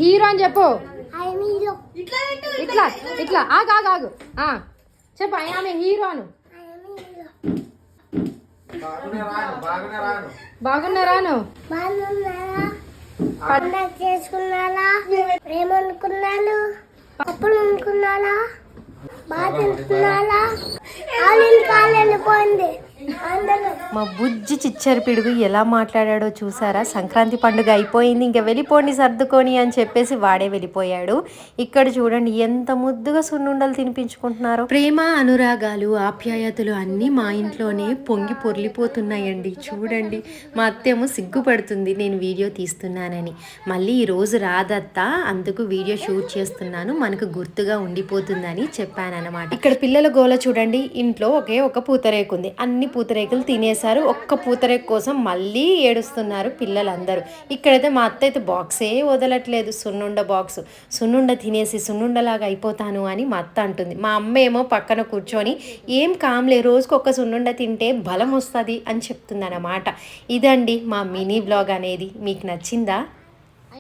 Hero అని చెప్పు. ఇట్లా ఇట్లా ఆగు ఆగు ఆగు. చెప్పు ఆమె హీరోను. బాగున్నారాను? చేసుకున్నారా? ఏమనుకున్నాను? అప్పుడు అనుకున్నారా? బాగా అనుకున్నారా? పోయింది. మా బుజ్జి చిచ్చరి పిడుగు ఎలా మాట్లాడాడో చూసారా? సంక్రాంతి పండుగ అయిపోయింది, ఇంకా వెళ్ళిపోండి సర్దుకొని అని చెప్పేసి వాడే వెళ్ళిపోయాడు. ఇక్కడ చూడండి ఎంత ముద్దుగా సున్నుండలు తినిపించుకుంటున్నారు. ప్రేమ, అనురాగాలు, ఆప్యాయతలు అన్నీ మా ఇంట్లోనే పొంగి పొర్లిపోతున్నాయండి. చూడండి, మా అత్తేమో సిగ్గుపడుతుంది నేను వీడియో తీస్తున్నానని. మళ్ళీ ఈరోజు రాదత్త, అందుకు వీడియో షూట్ చేస్తున్నాను, మనకు గుర్తుగా ఉండిపోతుందని చెప్పానన్నమాట. ఇక్కడ పిల్లల గోల చూడండి. ఇంట్లో ఒకే ఒక పూతరేకు ఉంది, అన్ని పూతరేకులు తినేశారు. ఒక్క పూతరేకు కోసం మళ్ళీ ఏడుస్తున్నారు పిల్లలందరూ. ఇక్కడైతే మా అత్త అయితే బాక్సే వదలట్లేదు, సున్నుండ బాక్స్. సున్నుండ తినేసి సున్నుండలాగా అయిపోతాను అని మా అత్త అంటుంది. మా అమ్మ ఏమో పక్కన కూర్చొని ఏం కామ్లే, రోజుకు ఒక్క సున్నుండ తింటే బలం వస్తుంది అని చెప్తుంది అన్నమాట. ఇదండి మా మినీ బ్లాగ్ అనేది. మీకు నచ్చిందా?